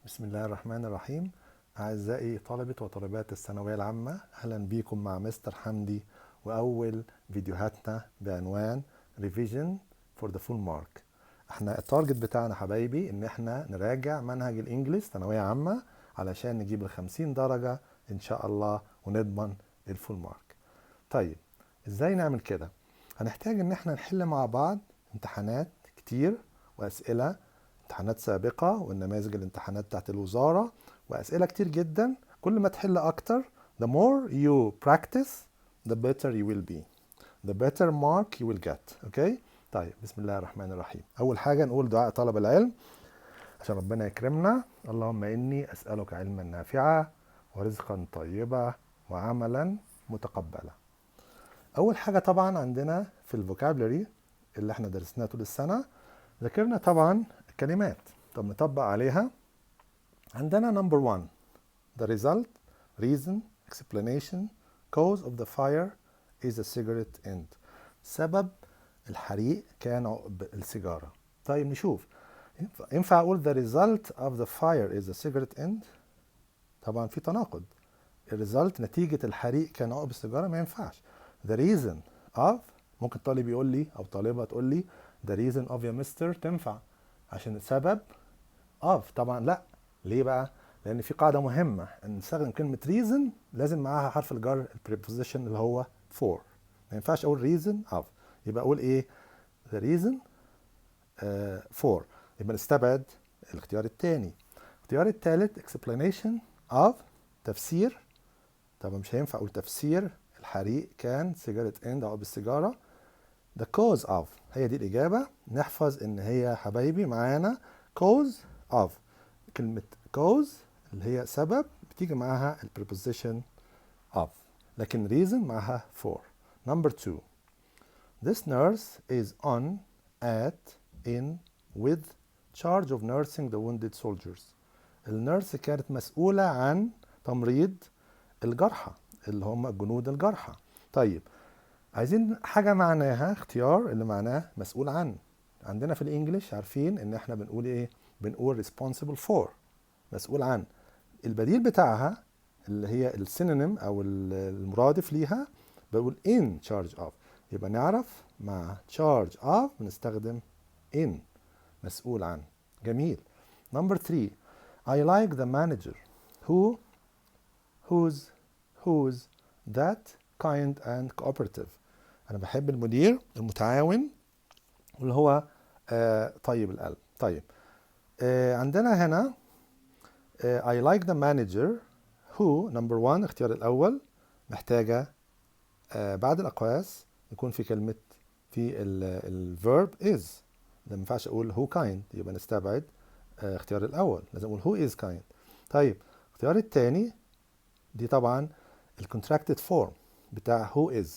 بسم الله الرحمن الرحيم. أعزائي طلبة وطالبات الثانوية العامة، أهلا بيكم مع مستر حمدي وأول فيديوهاتنا بعنوان Revision for the Full Mark. احنا التارجت بتاعنا حبايبي ان احنا نراجع منهج الانجليش ثانوية عامة علشان نجيب 50 درجة ان شاء الله ونضمن الفول مارك. طيب ازاي نعمل كده؟ هنحتاج ان احنا نحل مع بعض امتحانات كتير واسئلة امتحانات سابقة والنماذج الامتحانات بتاعت الوزارة وأسئلة كتير جدا. كل ما تحل أكتر the more you practice the better you will be, the better mark you will get. اوكي؟ طيب بسم الله الرحمن الرحيم. أول حاجة نقول دعاء طلب العلم عشان ربنا يكرمنا. اللهم إني أسألك علما نافعا ورزقا طيبا وعملا متقبلا. أول حاجة طبعا عندنا في الفوكابلري اللي احنا درسناه طول السنة ذكرنا طبعا كلمات. طب نطبق عليها. عندنا number 1 the result, reason, explanation, cause of the fire is a cigarette end. سبب الحريق كان عقب السيجارة. طيب نشوف ينفع أقول the result of the fire is a cigarette end؟ طبعا في تناقض. الريزلت نتيجة الحريق كان عقب السيجارة ما ينفعش. the reason of ممكن طالب يقول لي أو طالبة تقول لي the reason of يا مستر تنفع عشان السبب of. طبعا لا. ليه بقى؟ لأن في قاعدة مهمة ان نستخدم كلمة reason لازم معاها حرف الجر preposition اللي هو for. ما ينفعش أقول reason of. يبقى أقول إيه؟ the reason for. يبقى نستبعد الاختيار الثاني. الاختيار الثالث explanation of تفسير. طبعا مش هينفع أقول تفسير الحريق كان cigarette end أو بالسيجارة. the cause of هي دي الإجابة. نحفظ إن هي حبايبي معانا cause of. كلمة cause اللي هي سبب بتيجي معاها preposition of، لكن reason معاها for. number 2 this nurse is on at in with charge of nursing the wounded soldiers. النيرس كانت مسؤولة عن تمريض الجرحى اللي هم الجنود الجرحى. طيب عايزين حاجة معناها اختيار اللي معناه مسؤول عن. عندنا في الانجليش عارفين ان احنا بنقول ايه؟ بنقول responsible for، مسؤول عن. البديل بتاعها اللي هي السينونيم او المرادف ليها بقول in charge of. يبقى نعرف مع charge of بنستخدم in، مسؤول عن. جميل. number 3 I like the manager who's that kind and cooperative. أنا بحب المدير المتعاون واللي هو طيب القلب. طيب عندنا هنا I like the manager who number 1 اختيار الأول محتاجة بعد الأقواس يكون في كلمة في الverb is. ما ينفعش أقول who kind، يبقى نستبعد اختيار الأول، لازم أقول who is kind. طيب اختيار الثاني دي طبعا الcontracted form بتاع who is.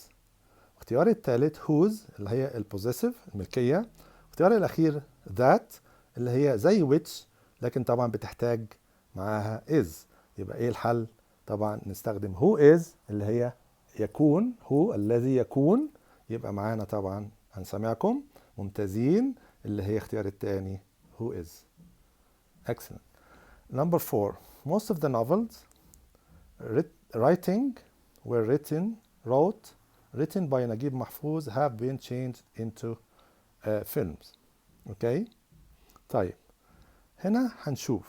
اختيار الثالث whose اللي هي البوزيسيف الملكية. اختيار الأخير that اللي هي زي which لكن طبعا بتحتاج معاها is. يبقى ايه الحل؟ طبعا نستخدم who is اللي هي يكون، هو الذي يكون. يبقى معانا طبعا هنسمعكم ممتازين اللي هي اختيار الثاني who is. excellent. number 4 most of the novels written by نجيب محفوظ have been changed into films. اوكي؟ طيب هنا هنشوف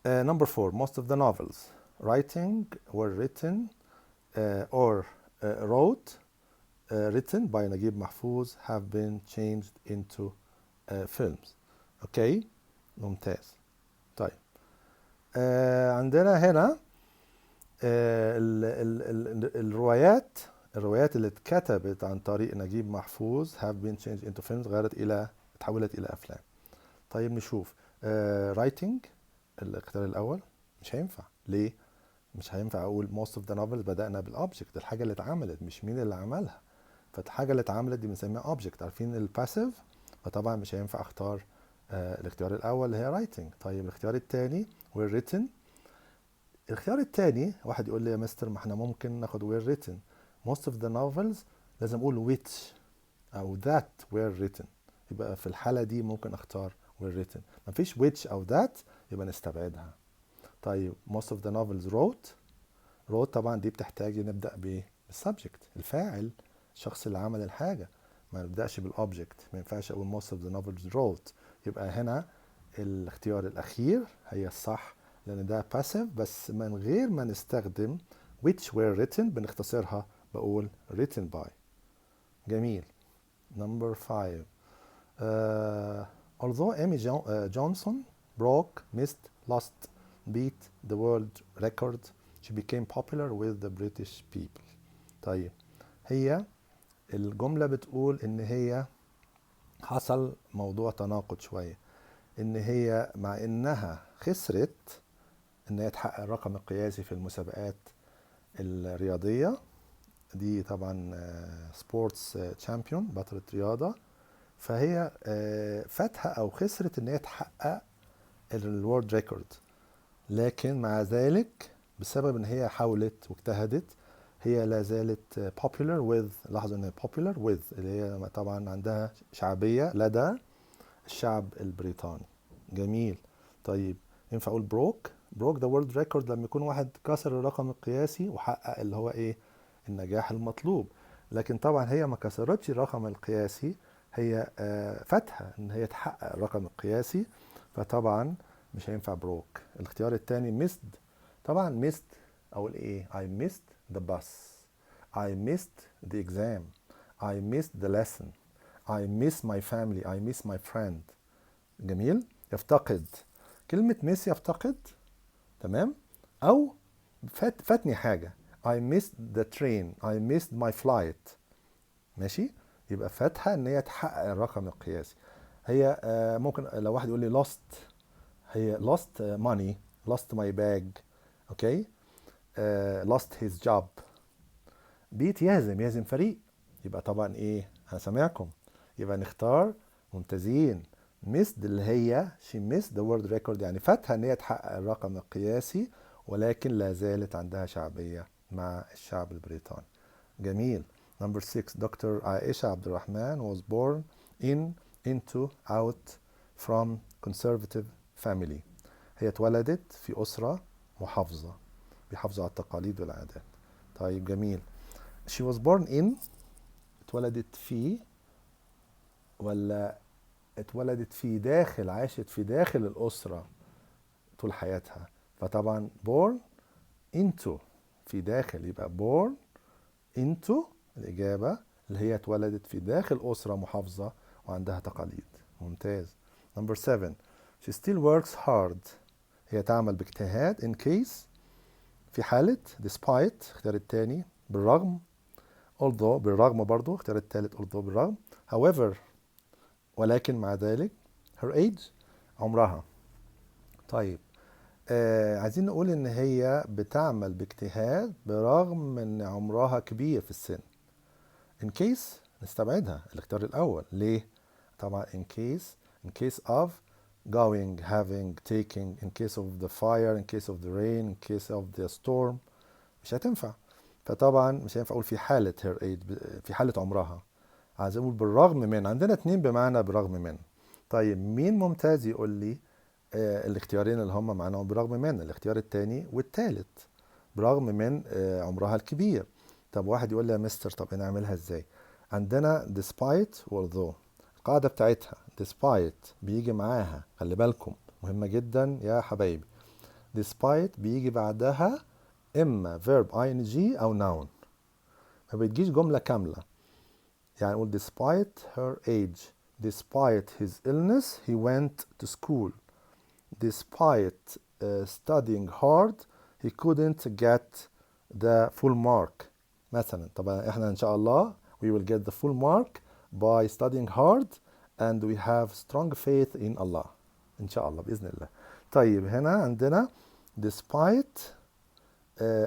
number 4 most of the novels were written or written by نجيب محفوظ have been changed into films. اوكي؟ ممتاز. طيب عندنا هنا الروايات اللي اتكتبت عن طريق نجيب محفوظ have been changed into films اتحولت إلى أفلام. طيب نشوف writing الاختيار الأول مش هينفع. ليه؟ مش هينفع أقول most of the novels بدأنا بالobject، الحاجة اللي اتعملت مش مين اللي عملها. فالحاجة اللي اتعملت دي بنسميها object. عارفين الباسيف؟ فطبعا مش هينفع أختار الاختيار الأول اللي هي writing. طيب الاختيار الثاني were written. الخيار الثاني واحد يقول لي يا مستر ما احنا ممكن ناخد were written. most of the novels لازم اقول which او that were written. يبقى في الحالة دي ممكن اختار were written. مفيش which أو that يبقى نستبعدها. طيب most of the novels wrote طبعا دي بتحتاج نبدأ بالسبجكت، الفاعل، الشخص اللي عمل الحاجة، ما نبدأش بالobject. ما ينفعش أقول most of the novels wrote. يبقى هنا الاختيار الأخير هي الصح، لأن ده passive بس من غير ما نستخدم which were written، بنختصرها بقول written by. جميل. Number 5. Although Amy Johnson lost, beat the world record, she became popular with the British people. طيب هي الجملة بتقول إن هي حصل موضوع تناقض شوية، إن هي مع إنها خسرت إن هي تحقق الرقم القياسي في المسابقات الرياضية دي، طبعا سبورتس تشامبيون، بطلة رياضة، فهي فاتها أو خسرت إن هي تحقق الورد ريكورد، لكن مع ذلك بسبب إن هي حاولت واجتهدت هي لا زالت popular with. لاحظوا إن popular with اللي هي طبعا عندها شعبية لدى الشعب البريطاني. جميل. طيب ينفع أقول broke the world record لما يكون واحد كسر الرقم القياسي وحقق اللي هو إيه؟ النجاح المطلوب. لكن طبعا هي ما كسرتش الرقم القياسي، هي فاتها ان هي تحقق الرقم القياسي، فطبعا مش هينفع بروك. الاختيار الثاني missed. طبعا missed اقول ايه؟ I missed the bus, I missed the exam, I missed the lesson, I miss my family, I miss my friend. جميل. يفتقد، كلمة miss يفتقد، تمام، او فاتني حاجة I missed the train, I missed my flight. ماشي، يبقى فاتها ان هي تحقق الرقم القياسي. هي ممكن لو واحد يقول لي lost، هي lost money, lost my bag، اوكي، lost his job. بيت يهزم فريق، يبقى طبعا ايه؟ انا سامعكم، يبقى نختار ممتازين. missed اللي هي she missed the world record، يعني فاتها ان هي تحقق الرقم القياسي ولكن لا زالت عندها شعبية مع الشعب البريطاني. جميل. Number 6. Dr. Aisha Abdurrahman was born out from conservative family. هي اتولدت في أسرة محافظة، بيحافظوا على التقاليد والعادات. طيب جميل. She was born in، اتولدت في ولا اتولدت في داخل، عاشت في داخل الأسرة طول حياتها، فطبعا born into في داخل، يبقى born into الإجابة اللي هي اتولدت في داخل أسرة محافظة وعندها تقاليد. ممتاز. Number 7. She still works hard. هي تعمل باجتهاد in case في حالة despite، اختيار التاني بالرغم، although بالرغم برضو، اختيار التالت although بالرغم، however ولكن مع ذلك، her age عمرها. طيب عايزين نقول ان هي بتعمل باجتهاد برغم ان عمرها كبير في السن. in case نستبعدها، الاختيار الاول. ليه؟ طبعا in case of going, having, taking, in case of the fire, in case of the rain, in case of the storm، مش هتنفع. فطبعا مش هينفع اقول في حالة her age، في حالة عمرها. عايز اقول بالرغم من، عندنا اتنين بمعنى بالرغم من. طيب مين ممتاز يقول لي الاختيارين اللي هم معناهم برغم من؟ الاختيار الثاني والثالث، برغم من عمرها الكبير. طب واحد يقول لي يا مستر طب نعملها ازاي؟ عندنا despite و although، القاعدة بتاعتها despite بيجي معاها، خلي بالكم مهمة جدا يا حبايبي، despite بيجي بعدها اما verb ing او noun، ما بتجيش جملة كاملة. يعني نقول despite her age, despite his illness he went to school, despite studying hard he couldn't get the full mark مثلا. طبعا احنا ان شاء الله we will get the full mark by studying hard and we have strong faith in Allah ان شاء الله بإذن الله. طيب هنا عندنا despite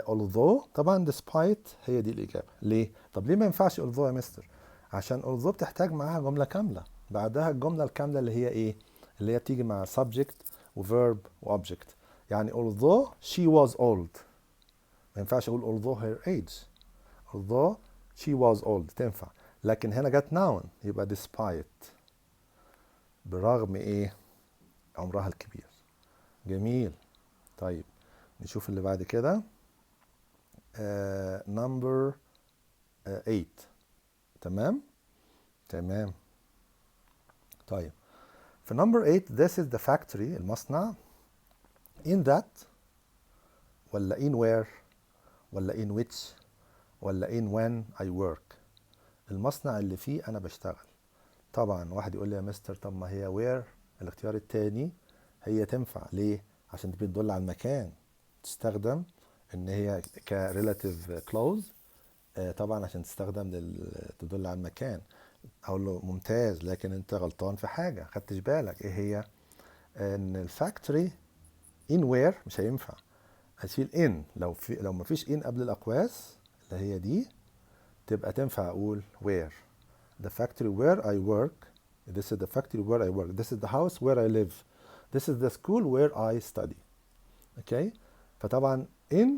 although، طبعا despite هي دي الإجابة. ليه؟ طب ليه ما ينفعش although يا مستر؟ عشان although بتحتاج معاها جملة كاملة، بعدها الجملة الكاملة اللي هي ايه؟ اللي هي بتيجي مع subject و verb و object. يعني although she was old، ما ينفعش اقول although her age، although she was old تنفع، لكن هنا جت noun يبقى despite، برغم ايه؟ عمرها الكبير. جميل. طيب نشوف اللي بعد كده. number 8. تمام. طيب في number 8 this is the factory المصنع. in that ولا in where ولا in which ولا in when I work. المصنع اللي فيه أنا بشتغل. طبعا واحد يقول لي يا مستر طب ما هي where الاختيار التاني هي تنفع ليه؟ عشان دي بتدل على المكان، تستخدم ان هي ك relative clause. طبعا عشان تستخدم تدل على المكان. اقول له ممتاز، لكن انت غلطان في حاجه، خدتش بالك ايه هي؟ ان الفاكتوري in where مش هينفع، هشيل in. لو ما فيش in قبل الاقواس اللي هي دي تبقى تنفع اقول where. the factory where I work. This is the factory where I work. This is the house where I live. This is the school where I study. اوكي. فطبعا in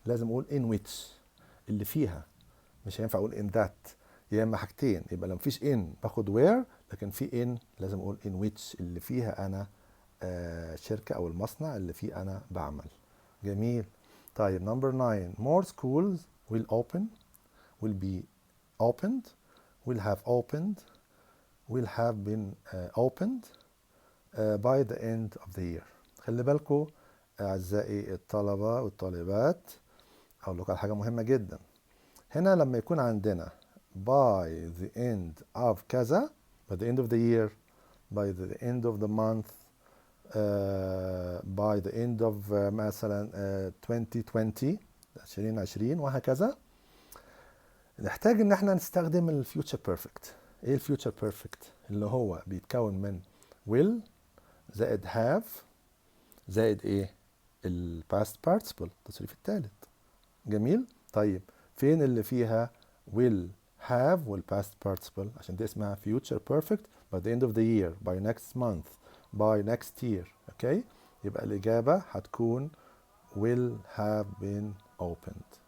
لازم اقول in which اللي فيها، مش هينفع اقول in that. يا اما حاجتين، يبقى لو مفيش in باخد where، لكن في in لازم اقول in which اللي فيها انا شركة او المصنع اللي فيه انا بعمل. جميل. طيب number 9 more schools will be opened will have opened will have been opened by the end of the year. خلي بالكم أعزائي الطلبة والطالبات، أقول لكم على حاجة مهمة جدا. هنا لما يكون عندنا by the end of كذا، by the end of the year, by the end of the month, by the end of مثلا 2020 2020 وهكذا، نحتاج ان احنا نستخدم الفيوتشر بيرفكت. ايه الفيوتشر بيرفكت؟ اللي هو بيتكون من will زائد have زائد ايه؟ الباست participle التصريف الثالث. جميل. طيب فين اللي فيها will have والpast participle؟ عشان دي اسمها future perfect by the end of the year, by next month, by next year. اوكي. يبقى الإجابة هتكون will have been opened.